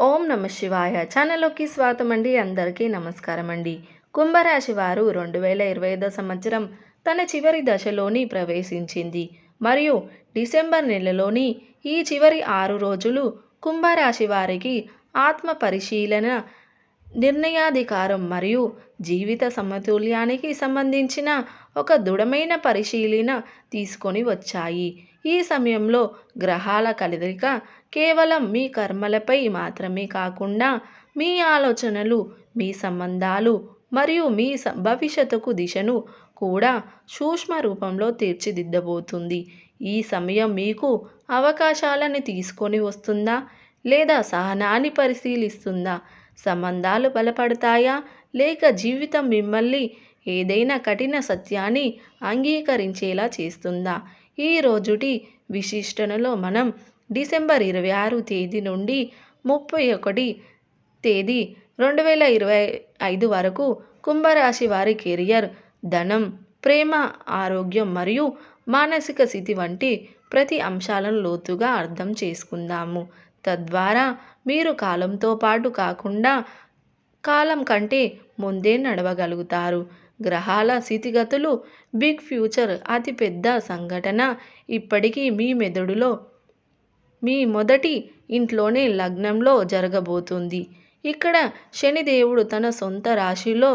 ఓం నమ శివాయ ఛానల్లోకి స్వాగతం అండి. అందరికీ నమస్కారం అండి. కుంభరాశి వారు 2025 సంవత్సరం తన చివరి దశలోని ప్రవేశించింది మరియు డిసెంబర్ నెలలోని ఈ చివరి 6 రోజులు కుంభరాశి వారికి ఆత్మ పరిశీలన, నిర్ణయాధికారం మరియు జీవిత సమతుల్యానికి సంబంధించిన ఒక దృఢమైన పరిశీలన తీసుకొని వచ్చాయి. ఈ సమయంలో గ్రహాల కదలిక కేవలం మీ కర్మలపై మాత్రమే కాకుండా మీ ఆలోచనలు, మీ సంబంధాలు మరియు మీ భవిష్యత్తుకు దిశను కూడా సూక్ష్మ రూపంలో తీర్చిదిద్దబోతుంది. ఈ సమయం మీకు అవకాశాలను తీసుకొని వస్తుందా లేదా సహనాన్ని పరిశీలిస్తుందా? సంబంధాలు బలపడతాయా లేక జీవితం మిమ్మల్ని ఏదైనా కఠిన సత్యాన్ని అంగీకరించేలా చేస్తుందా? ఈ రోజుటి విశిష్టనలో మనం డిసెంబర్ 26 తేదీ నుండి 31 తేదీ 2025 వరకు కుంభరాశి వారి కెరియర్, ధనం, ప్రేమ, ఆరోగ్యం మరియు మానసిక స్థితి వంటి ప్రతి అంశాలను లోతుగా అర్థం చేసుకుందాము. తద్వారా మీరు కాలంతో పాటు కాకుండా కాలం కంటే ముందే నడవగలుగుతారు. గ్రహాల స్థితిగతులు, బిగ్ ఫ్యూచర్ అతిపెద్ద సంఘటన ఇప్పటికీ మీ మెదడులో మీ మొదటి ఇంట్లోనే లగ్నంలో జరగబోతుంది. ఇక్కడ శనిదేవుడు తన సొంత రాశిలో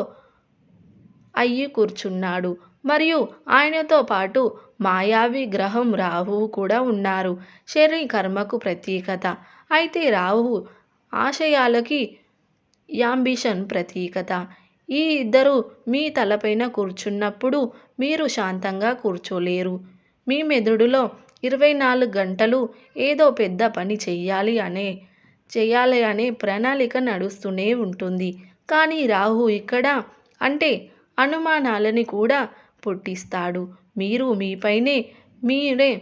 అయ్యి కూర్చున్నాడు మరియు ఆయనతో పాటు మాయావి గ్రహం రాహువు కూడా ఉన్నారు. శని కర్మకు ప్రతీకత అయితే రాహువు ఆశయాలకి, యాంబిషన్ ప్రతీకత. ఈ ఇద్దరు మీ తలపైన కూర్చున్నప్పుడు మీరు శాంతంగా కూర్చోలేరు. మీ మెదడులో 24 గంటలు ఏదో పెద్ద పని చేయాలి అనే ప్రణాళిక నడుస్తూనే ఉంటుంది. కానీ రాహు ఇక్కడ అంటే అనుమానాలని కూడా పుట్టిస్తాడు. మీరు మీపైనే మీరే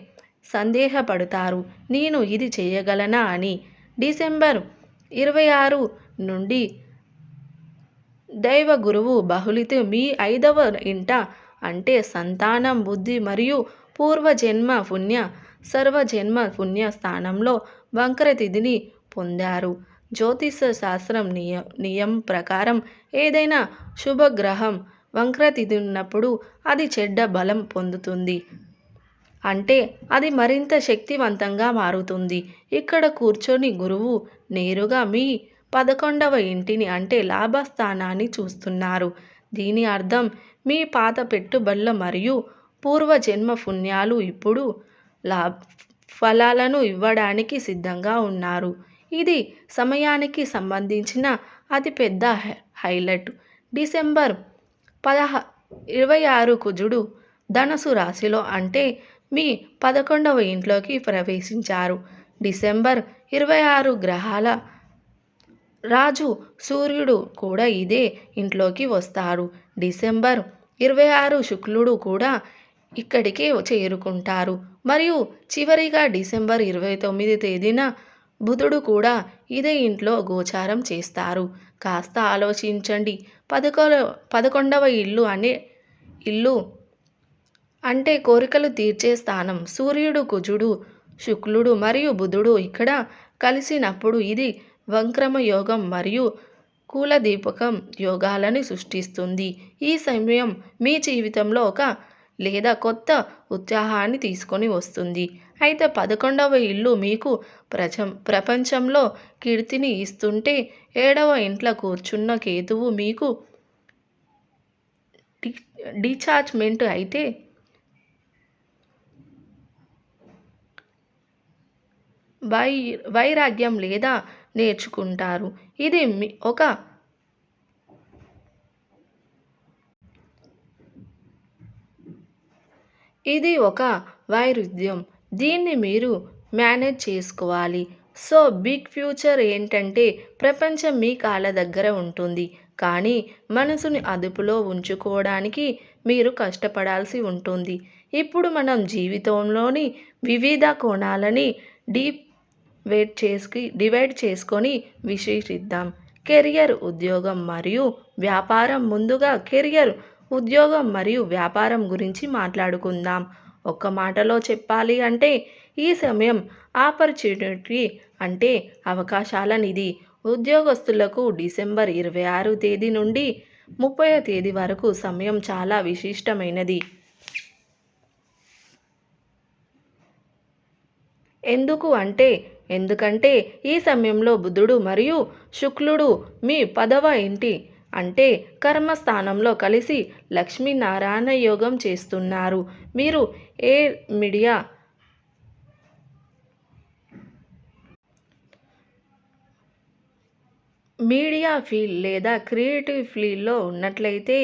సందేహపడతారు, నేను ఇది చేయగలనా అని. డిసెంబర్ 26 నుండి దైవ గురువు బహుళిత మీ 5వ ఇంట అంటే సంతానం, బుద్ధి మరియు సర్వజన్మ పుణ్య స్థానంలో వక్రతిథిని పొందారు. జ్యోతిష శాస్త్రం నియమం ప్రకారం ఏదైనా శుభగ్రహం వక్రతిథి ఉన్నప్పుడు అది చెడ్డ బలం పొందుతుంది. అంటే అది మరింత శక్తివంతంగా మారుతుంది. ఇక్కడ కూర్చొని గురువు నేరుగా మీ 11వ ఇంటిని అంటే లాభస్థానాన్ని చూస్తున్నారు. దీని అర్థం మీ పాత పెట్టుబడుల మరియు పూర్వజన్మ పుణ్యాలు ఇప్పుడు ఫలాలను ఇవ్వడానికి సిద్ధంగా ఉన్నారు. ఇది సమయానికి సంబంధించిన అతిపెద్ద హైలైట్. డిసెంబర్ 26 కుజుడు ధనుసు రాశిలో అంటే మీ 11వ ఇంట్లోకి ప్రవేశించారు. డిసెంబర్ 26 గ్రహాల రాజు సూర్యుడు కూడా ఇదే ఇంట్లోకి వస్తారు. డిసెంబర్ 26 శుక్రుడు కూడా ఇక్కడికే చేరుకుంటారు మరియు చివరిగా డిసెంబర్ 29 తేదీన బుధుడు కూడా ఇదే ఇంట్లో గోచారం చేస్తారు. కాస్త ఆలోచించండి. 11వ ఇల్లు అంటే కోరికలు తీర్చే స్థానం. సూర్యుడు, కుజుడు, శుక్రుడు మరియు బుధుడు ఇక్కడ కలిసినప్పుడు ఇది వక్రమ యోగం మరియు కులదీపకం యోగాలను సృష్టిస్తుంది. ఈ సమయం మీ జీవితంలో ఒక లేదా కొత్త ఉత్సాహాన్ని తీసుకొని వస్తుంది. అయితే 11వ ఇల్లు మీకు ప్రపంచంలో కీర్తిని ఇస్తుంటే 7వ ఇంట్లో కూర్చున్న కేతువు మీకు డిటాచ్మెంట్ అయితే వైరాగ్యం లేదా నేర్చుకుంటారు. ఇది ఒక వైరుధ్యం. దీన్ని మీరు మేనేజ్ చేసుకోవాలి. సో బిగ్ ఫ్యూచర్ ఏంటంటే ప్రపంచం మీ కాళ్ళ దగ్గర ఉంటుంది. కానీ మనసుని అదుపులో ఉంచుకోవడానికి మీరు కష్టపడాల్సి ఉంటుంది. ఇప్పుడు మనం జీవితంలోని వివిధ కోణాలని డివైడ్ చేసుకొని విశ్లేషిద్దాం. కెరియర్, ఉద్యోగం మరియు వ్యాపారం. ముందుగా కెరియర్, ఉద్యోగం మరియు వ్యాపారం గురించి మాట్లాడుకుందాం. ఒక్క మాటలో చెప్పాలి అంటే ఈ సమయం ఆపర్చునిటీ అంటే అవకాశాల నిధి. ఉద్యోగస్తులకు డిసెంబర్ 26 తేదీ నుండి 30వ తేదీ వరకు సమయం చాలా విశిష్టమైనది. ఎందుకంటే ఈ సమయంలో బుధుడు మరియు శుక్రుడు మీ 10వ ఇంటి అంటే కర్మస్థానంలో కలిసి లక్ష్మీనారాయణ యోగం చేస్తున్నారు. మీరు ఏ మీడియా ఫీల్డ్ లేదా క్రియేటివ్ ఫీల్డ్లో ఉన్నట్లయితే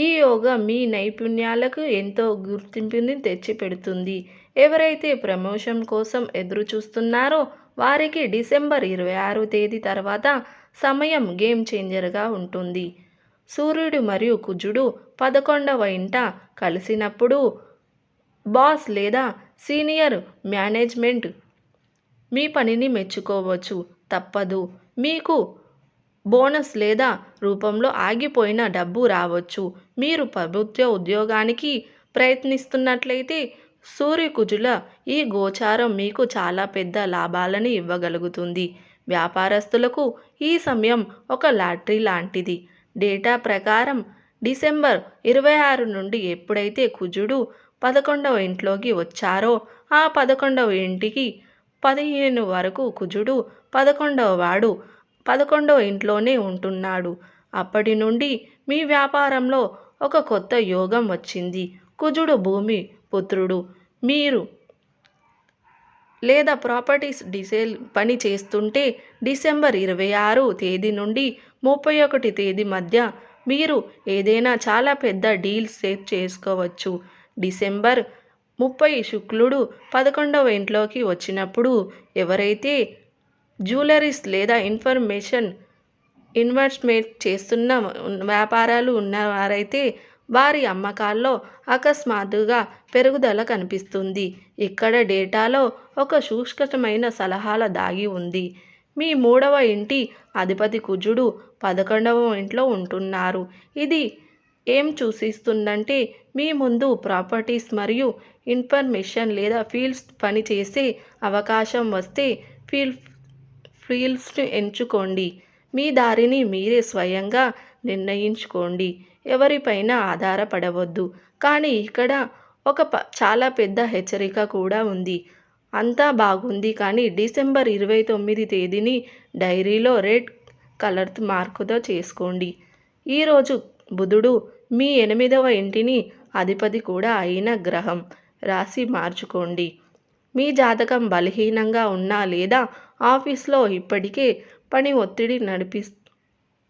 ఈ యోగా మీ నైపుణ్యాలకు ఎంతో గుర్తింపుని తెచ్చిపెడుతుంది. ఎవరైతే ప్రమోషన్ కోసం ఎదురు చూస్తున్నారో వారికి డిసెంబర్ 26 తేదీ తర్వాత సమయం గేమ్ చేంజర్గా ఉంటుంది. సూర్యుడు మరియు కుజుడు 11వ ఇంట కలిసినప్పుడు బాస్ లేదా సీనియర్ మేనేజ్మెంట్ మీ పనిని మెచ్చుకోవచ్చు. తప్పదు. మీకు బోనస్ లేదా రూపంలో ఆగిపోయిన డబ్బు రావచ్చు. మీరు ప్రభుత్వ ఉద్యోగానికి ప్రయత్నిస్తున్నట్లయితే సూర్యకుజుల ఈ గోచారం మీకు చాలా పెద్ద లాభాలను ఇవ్వగలుగుతుంది. వ్యాపారస్తులకు ఈ సమయం ఒక లాటరీ లాంటిది. డేటా ప్రకారం డిసెంబర్ 26 నుండి ఎప్పుడైతే కుజుడు 11వ ఇంట్లోకి వచ్చారో ఆ 11వ ఇంటికి 15 వరకు కుజుడు 11వ వాడు 11వ ఇంట్లోనే ఉంటున్నాడు. అప్పటి నుండి మీ వ్యాపారంలో ఒక కొత్త యోగం వచ్చింది. కుజుడు భూమి పుత్రుడు. మీరు లేదా ప్రాపర్టీస్ డీసేల్ పని చేస్తుంటే డిసెంబర్ 26 తేదీ నుండి 31 తేదీ మధ్య మీరు ఏదైనా చాలా పెద్ద డీల్ సేవ్ చేసుకోవచ్చు. డిసెంబర్ 30 శుక్రుడు 11వ ఇంట్లోకి వచ్చినప్పుడు ఎవరైతే జ్యువెలరీస్ లేదా ఇన్వెస్ట్మెంట్ చేస్తున్న వ్యాపారాలు ఉన్నవారైతే వారి అమ్మకాల్లో అకస్మాత్తుగా పెరుగుదల కనిపిస్తుంది. ఇక్కడ డేటాలో ఒక సూక్ష్మమైన సలహాల దాగి ఉంది. మీ 3వ ఇంటి అధిపతి కుజుడు 11వ ఇంట్లో ఉంటున్నారు. ఇది ఏం సూచిస్తుందంటే మీ ముందు ప్రాపర్టీస్ మరియు ఇన్ఫర్మేషన్ లేదా ఫీల్డ్స్ పనిచేసే అవకాశం వస్తే ఫీల్డ్స్ని ఎంచుకోండి. మీ దారిని మీరే స్వయంగా నిర్ణయించుకోండి. ఎవరిపైనా ఆధారపడవద్దు. కానీ ఇక్కడ ఒక చాలా పెద్ద హెచ్చరిక కూడా ఉంది. అంతా బాగుంది కానీ డిసెంబర్ 29 తేదీని డైరీలో రెడ్ కలర్ మార్కుతో చేసుకోండి. ఈరోజు బుధుడు మీ 8వ ఇంటిని అధిపతి కూడా అయిన గ్రహం. రాశి మార్చుకోండి. మీ జాతకం బలహీనంగా ఉన్నా లేదా ఆఫీస్లో ఇప్పటికే పని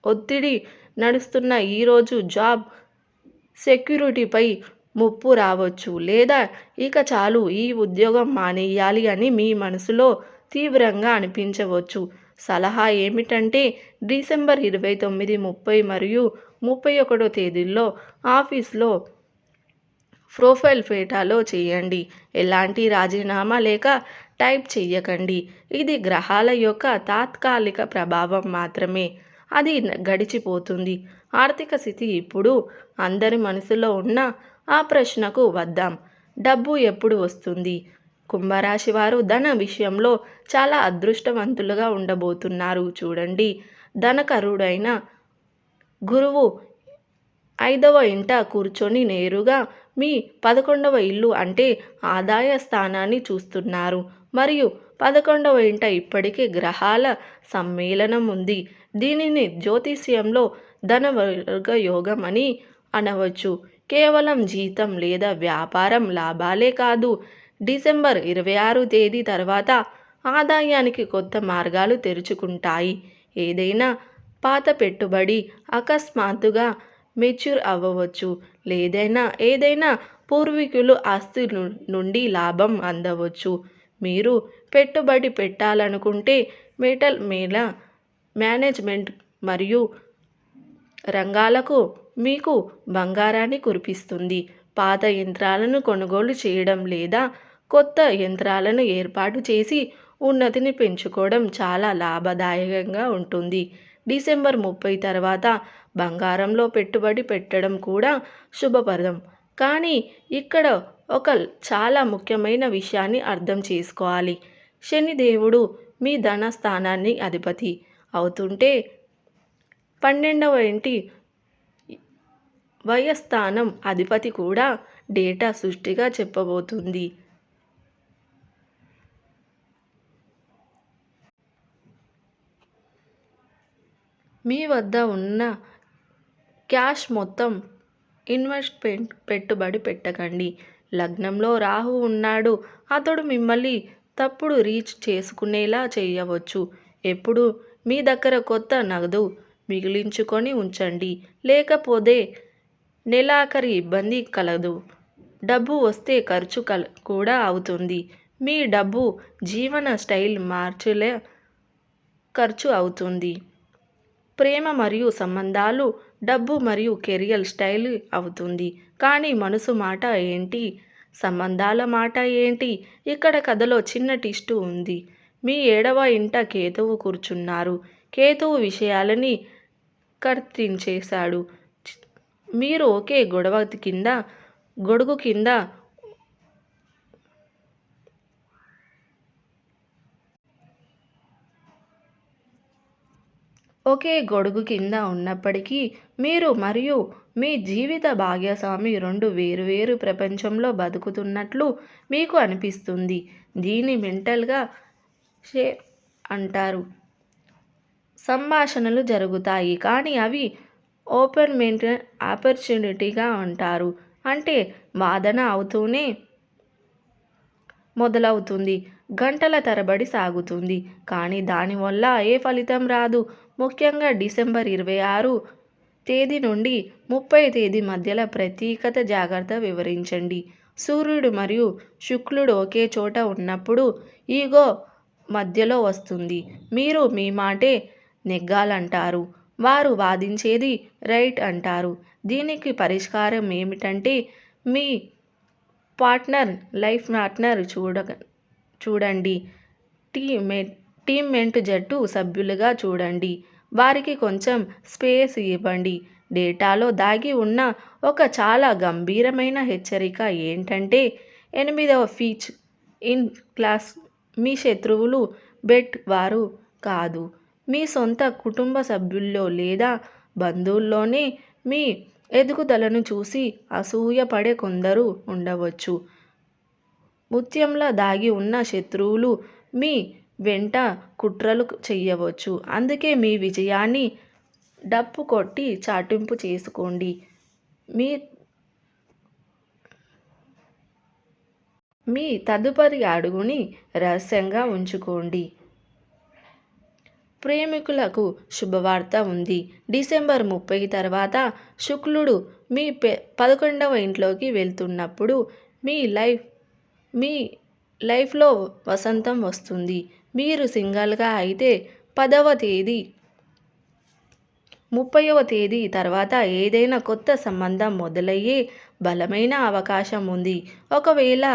ఒత్తిడి నడుస్తున్న ఈరోజు జాబ్ సెక్యూరిటీపై ముప్పు రావచ్చు. లేదా ఇక చాలు ఈ ఉద్యోగం మానేయాలి అని మీ మనసులో తీవ్రంగా అనిపించవచ్చు. సలహా ఏమిటంటే డిసెంబర్ 29, 30 మరియు 31 తేదీల్లో ఆఫీస్లో ప్రొఫైల్ ఫోటోలో చేయండి. ఎలాంటి రాజీనామా లేక టైప్ చేయకండి. ఇది గ్రహాల యొక్క తాత్కాలిక ప్రభావం మాత్రమే. అది గడిచిపోతుంది. ఆర్థిక స్థితి ఇప్పుడు అందరి మనసులో ఉన్న ఆ ప్రశ్నకు వద్దాం. డబ్బు ఎప్పుడు వస్తుంది? కుంభరాశి వారు ధన విషయంలో చాలా అదృష్టవంతులుగా ఉండబోతున్నారు. చూడండి, ధనకరుడైన గురువు 5వ ఇంట కూర్చొని నేరుగా మీ 11వ ఇల్లు అంటే ఆదాయ స్థానాన్ని చూస్తున్నారు. మరియు 11వ ఇంట ఇప్పటికే గ్రహాల సమ్మేళనం ఉంది. దీనిని జ్యోతిష్యంలో ధనవర్గ యోగం అని అనవచ్చు. కేవలం జీతం లేదా వ్యాపారం లాభాలే కాదు, డిసెంబర్ 26 తేదీ తర్వాత ఆదాయానికి కొత్త మార్గాలు తెరుచుకుంటాయి. ఏదైనా పాత పెట్టుబడి అకస్మాత్తుగా మెచ్యూర్ అవ్వవచ్చు. ఏదైనా పూర్వీకులు ఆస్తి నుండి లాభం అందవచ్చు. మీరు పెట్టుబడి పెట్టాలనుకుంటే మెటల్ మేనేజ్మెంట్ మరియు రంగాలకు మీకు బంగారాన్ని కురిపిస్తుంది. పాత యంత్రాలను కొనుగోలు చేయడం లేదా కొత్త యంత్రాలను ఏర్పాటు చేసి ఉన్నతిని పెంచుకోవడం చాలా లాభదాయకంగా ఉంటుంది. డిసెంబర్ 30 తర్వాత బంగారంలో పెట్టుబడి పెట్టడం కూడా శుభప్రదం. కానీ ఇక్కడ ఒక చాలా ముఖ్యమైన విషయాన్ని అర్థం చేసుకోవాలి. శనిదేవుడు మీ ధన స్థానాన్ని అధిపతి. అవుతుంటే 12వ ఇంటి వ్యయస్థానం అధిపతి కూడా డేటా సృష్టిగా చెప్పబోతుంది. మీ వద్ద ఉన్న క్యాష్ మొత్తం పెట్టుబడి పెట్టకండి. లగ్నంలో రాహు ఉన్నాడు. అతడు మిమ్మల్ని తప్పుడు రీచ్ చేసుకునేలా చేయవచ్చు. ఎప్పుడు మీ దగ్గర కొత్త నగదు మిగిలించుకొని ఉంచండి. లేకపోతే నెలాఖరి ఇబ్బంది కలదు. డబ్బు వస్తే ఖర్చు కూడా అవుతుంది. మీ డబ్బు జీవన స్టైల్ మార్చేలా ఖర్చు అవుతుంది. ప్రేమ మరియు సంబంధాలు, డబ్బు మరియు కెరియర్ స్టైల్ అవుతుంది. కానీ మనసు మాట ఏంటి? సంబంధాల మాట ఏంటి? ఇక్కడ కథలో చిన్న ట్విస్ట్ ఉంది. మీ 7వ ఇంట కేతువు కూర్చున్నారు. కేతువు విషయాలని కత్తిరించేశాడు. మీరు ఒకే గొడుగు కింద ఒకే గొడుగు కింద ఉన్నప్పటికీ మీరు మరియు మీ జీవిత భాగస్వామి 2 వేరువేరు ప్రపంచంలో బతుకుతున్నట్లు మీకు అనిపిస్తుంది. దీన్ని మెంటల్గా షేర్ అంటారు. సంభాషణలు జరుగుతాయి కానీ అవి ఓపెన్ ఆపర్చునిటీగా అంటారు. అంటే వాదన అవుతూనే మొదలవుతుంది. గంటల తరబడి సాగుతుంది. కానీ దానివల్ల ఏ ఫలితం రాదు. ముఖ్యంగా డిసెంబర్ 26 తేదీ నుండి 30 తేదీ మధ్యలో ప్రత్యేకత జాగ్రత్త వివరించండి. సూర్యుడు మరియు శుక్రుడు ఒకే చోట ఉన్నప్పుడు ఈగో మధ్యలో వస్తుంది. మీరు మీ మాటే నెగ్గాలంటారు. వారు వాదించేది రైట్ అంటారు. దీనికి పరిష్కారం ఏమిటంటే మీ లైఫ్ పార్ట్నర్ చూడండి. టీమ్మేట్ జట్టు సభ్యులుగా చూడండి. వారికి కొంచెం స్పేస్ ఇవ్వండి. డేటాలో దాగి ఉన్న ఒక చాలా గంభీరమైన హెచ్చరిక ఏంటంటే 8వ ఫీచ్ ఇన్ క్లాస్ మీ శత్రువులు వారు కాదు. మీ సొంత కుటుంబ సభ్యుల్లో లేదా బంధువుల్లోనే మీ ఎదుగుదలను చూసి అసూయపడే కొందరు ఉండవచ్చు. ముత్యంలా దాగి ఉన్న శత్రువులు మీ వెంట కుట్రలు చెయ్యవచ్చు. అందుకే మీ విజయాన్ని డప్పు కొట్టి చాటింపు చేసుకోండి. మీ తదుపరి అడుగుని రహస్యంగా ఉంచుకోండి. ప్రేమికులకు శుభవార్త ఉంది. డిసెంబర్ 30 తర్వాత శుక్రుడు మీ 11వ ఇంట్లోకి వెళ్తున్నప్పుడు మీ లైఫ్లో వసంతం వస్తుంది. మీరు సింగిల్గా అయితే 10వ తేదీ 30వ తేదీ తర్వాత ఏదైనా కొత్త సంబంధం మొదలయ్యే బలమైన అవకాశం ఉంది. ఒకవేళ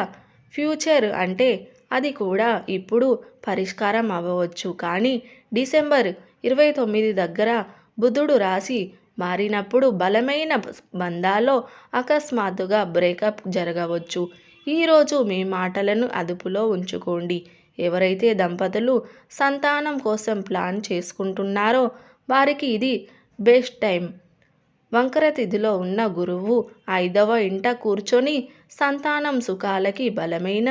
ఫ్యూచర్ అంటే అది కూడా ఇప్పుడు పరిష్కారం అవ్వవచ్చు. కానీ డిసెంబర్ 29 దగ్గర బుధుడు రాశి మారినప్పుడు బలమైన బంధాల్లో అకస్మాత్తుగా బ్రేకప్ జరగవచ్చు. ఈరోజు మీ మాటలను అదుపులో ఉంచుకోండి. ఎవరైతే దంపతులు సంతానం కోసం ప్లాన్ చేసుకుంటున్నారో వారికి ఇది బెస్ట్ టైం. వంకర తిథిలో ఉన్న గురువు 5వ ఇంట కూర్చొని సంతానం సుఖాలకి బలమైన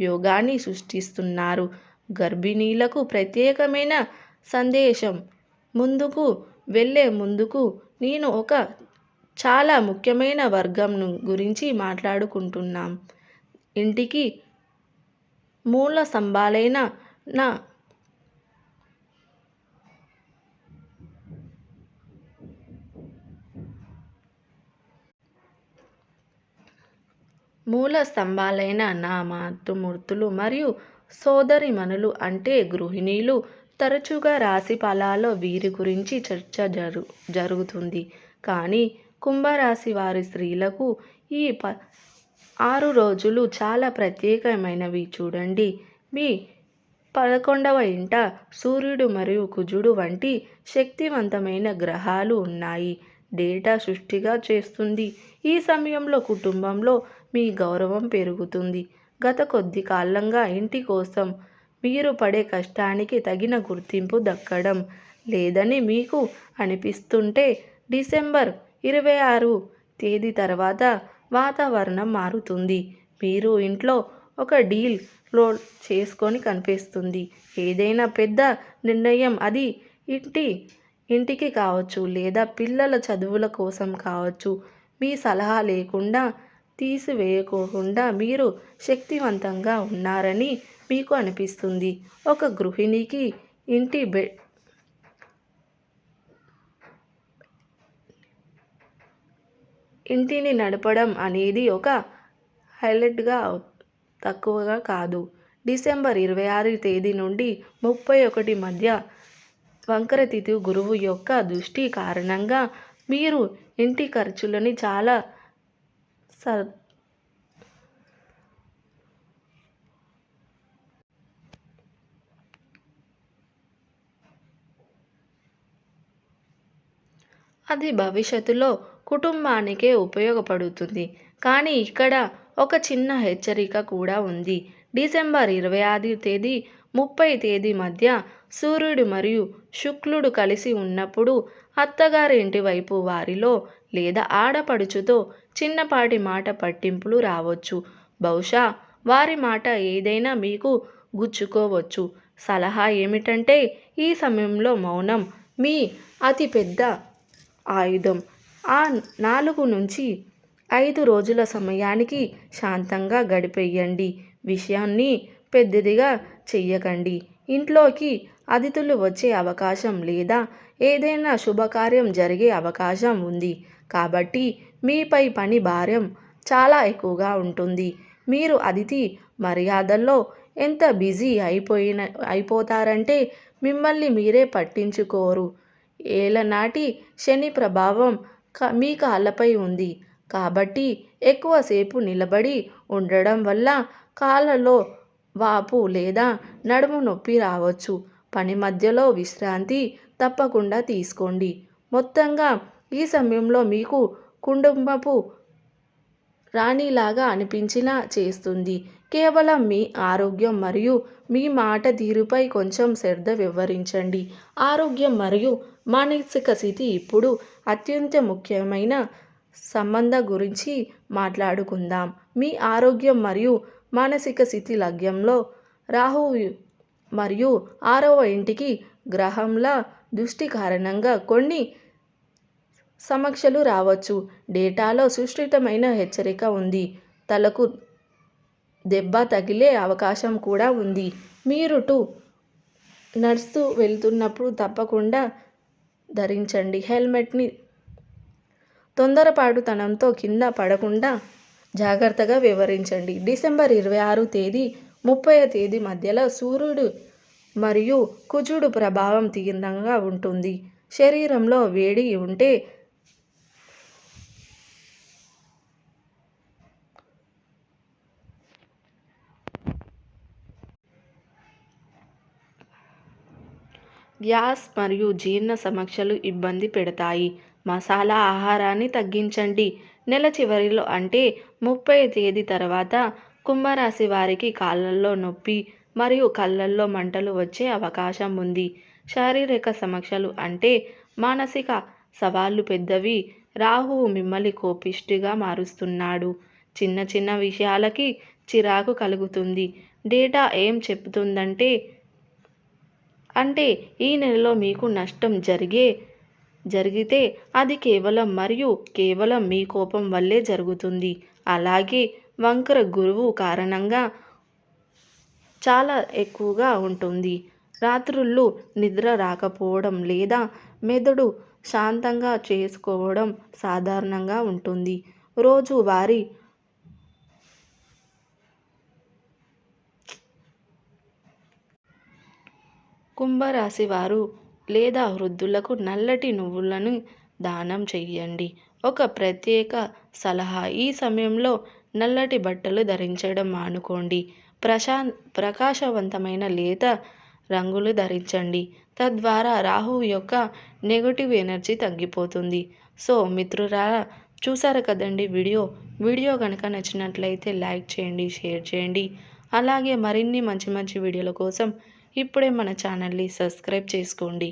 యోగాన్ని సృష్టిస్తున్నారు. గర్భిణీలకు ప్రత్యేకమైన సందేశం. ముందుకు వెళ్ళే ముందుకు నేను ఒక చాలా ముఖ్యమైన వర్గం గురించి మాట్లాడుకుంటున్నాం. ఇంటికి మూల స్తంభాలైన నా మాతృమూర్తులు మరియు సోదరీమణులు అంటే గృహిణీలు. తరచుగా రాశి ఫలాల్లో వీరి గురించి చర్చ జరుగుతుంది. కానీ కుంభరాశి వారి స్త్రీలకు ఈ 6 రోజులు చాలా ప్రత్యేకమైనవి. చూడండి, మీ 11వ ఇంట సూర్యుడు మరియు కుజుడు వంటి శక్తివంతమైన గ్రహాలు ఉన్నాయి. డేటా సృష్టిగా చేస్తుంది. ఈ సమయంలో కుటుంబంలో మీ గౌరవం పెరుగుతుంది. గత కొద్ది కాలంగా ఇంటి కోసం మీరు పడే కష్టానికి తగిన గుర్తింపు దక్కడం లేదని మీకు అనిపిస్తుంటే డిసెంబర్ 26 తేదీ తర్వాత వాతావరణం మారుతుంది. మీరు ఇంట్లో ఒక డీల్ క్లోజ్ చేసుకొని కనిపిస్తుంది. ఏదైనా పెద్ద నిర్ణయం అది ఇంటికి కావచ్చు లేదా పిల్లల చదువుల కోసం కావచ్చు. మీ సలహా లేకుండా తీసివేయకోకుండా మీరు శక్తివంతంగా ఉన్నారని మీకు అనిపిస్తుంది. ఒక గృహిణికి ఇంటిని నడపడం అనేది ఒక హైలైట్గా తక్కువగా కాదు. డిసెంబర్ 26 తేదీ నుండి 31 మధ్య వంకరతిథి గురువు యొక్క దృష్టి కారణంగా మీరు ఇంటి ఖర్చులని చాలా అది భవిష్యత్తులో కుటుంబానికే ఉపయోగపడుతుంది. కానీ ఇక్కడ ఒక చిన్న హెచ్చరిక కూడా ఉంది. డిసెంబర్ 26 తేదీ 30 తేదీ మధ్య సూర్యుడు మరియు శుక్రుడు కలిసి ఉన్నప్పుడు అత్తగారి ఇంటి వైపు వారిలో లేదా ఆడపడుచుతో చిన్నపాటి మాట పట్టింపులు రావచ్చు. బహుశా వారి మాట ఏదైనా మీకు గుచ్చుకోవచ్చు. సలహా ఏమిటంటే ఈ సమయంలో మౌనం మీ అతిపెద్ద ఆయుధం. ఆ 4 నుంచి 5 రోజుల సమయానికి శాంతంగా గడిపేయండి. విషయాన్ని పెద్దదిగా చెయ్యకండి. ఇంట్లోకి అతిథులు వచ్చే అవకాశం లేదా ఏదైనా శుభకార్యం జరిగే అవకాశం ఉంది. కాబట్టి మీపై పని భారం చాలా ఎక్కువగా ఉంటుంది. మీరు అతిథి మర్యాదల్లో ఎంత బిజీ అయిపోతారంటే మిమ్మల్ని మీరే పట్టించుకోరు. ఏళ్ళనాటి శని ప్రభావం మీ కాళ్ళపై ఉంది. కాబట్టి ఎక్కువసేపు నిలబడి ఉండడం వల్ల కాళ్ళలో వాపు లేదా నడుము నొప్పి రావచ్చు. పని మధ్యలో విశ్రాంతి తప్పకుండా తీసుకోండి. మొత్తంగా ఈ సమయంలో మీకు కుటుంబపు రాణిలాగా అనిపించేలా చేస్తుంది. కేవలం మీ ఆరోగ్యం మరియు మీ మాట తీరుపై కొంచెం శ్రద్ధ వహించండి. ఆరోగ్యం మరియు మానసిక స్థితి ఇప్పుడు అత్యంత ముఖ్యమైన సంబంధం గురించి మాట్లాడుకుందాం. మీ ఆరోగ్యం మరియు మానసిక స్థితి లగ్నంలో రాహువు మరియు 6వ ఇంటికి గ్రహంల దృష్టి కారణంగా కొన్ని సమస్యలు రావచ్చు. డేటాలో సురక్షితమైన హెచ్చరిక ఉంది. తలకు దెబ్బ తగిలే అవకాశం కూడా ఉంది. మీరు నడుస్తూ వెళ్తున్నప్పుడు తప్పకుండా ధరించండి హెల్మెట్ని. తొందరపాటుతనంతో కింద పడకుండా జాగ్రత్తగా వ్యవహరించండి. డిసెంబర్ 26 తేదీ 30 తేదీ మధ్యలో సూర్యుడు మరియు కుజుడు ప్రభావం తీవ్రంగా ఉంటుంది. శరీరంలో వేడి ఉంటే గ్యాస్ మరియు జీర్ణ సమస్యలు ఇబ్బంది పెడతాయి. మసాలా ఆహారాన్ని తగ్గించండి. నెల చివరిలో అంటే 30 తేదీ తర్వాత కుంభరాశి వారికి కాళ్ళల్లో నొప్పి మరియు కళ్ళల్లో మంటలు వచ్చే అవకాశం ఉంది. శారీరక సమస్యలు అంటే మానసిక సవాళ్లు పెద్దవి. రాహువు మిమ్మల్ని కోపిష్టిగా మారుస్తున్నాడు. చిన్న చిన్న విషయాలకి చిరాకు కలుగుతుంది. డేటా ఏం చెబుతుందంటే ఈ నెలలో మీకు నష్టం జరిగితే అది కేవలం మీ కోపం వల్లే జరుగుతుంది. అలాగే వంకర గురువు కారణంగా చాలా ఎక్కువగా ఉంటుంది. రాత్రుళ్ళు నిద్ర రాకపోవడం లేదా మెదడు శాంతంగా చేసుకోవడం సాధారణంగా ఉంటుంది. రోజువారీ కుంభరాశి వారు లేదా వృద్ధులకు నల్లటి నువ్వులను దానం చెయ్యండి. ఒక ప్రత్యేక సలహా ఈ సమయంలో నల్లటి బట్టలు ధరించడం మానుకోండి. ప్రకాశవంతమైన లేత రంగులు ధరించండి. తద్వారా రాహువు యొక్క నెగటివ్ ఎనర్జీ తగ్గిపోతుంది. సో మిత్రులారా, చూసారు కదండి వీడియో కనుక నచ్చినట్లయితే లైక్ చేయండి, షేర్ చేయండి. అలాగే మరిన్ని మంచి మంచి వీడియోల కోసం ఇప్పుడే మన ఛానల్ని సబ్స్క్రైబ్ చేసుకోండి.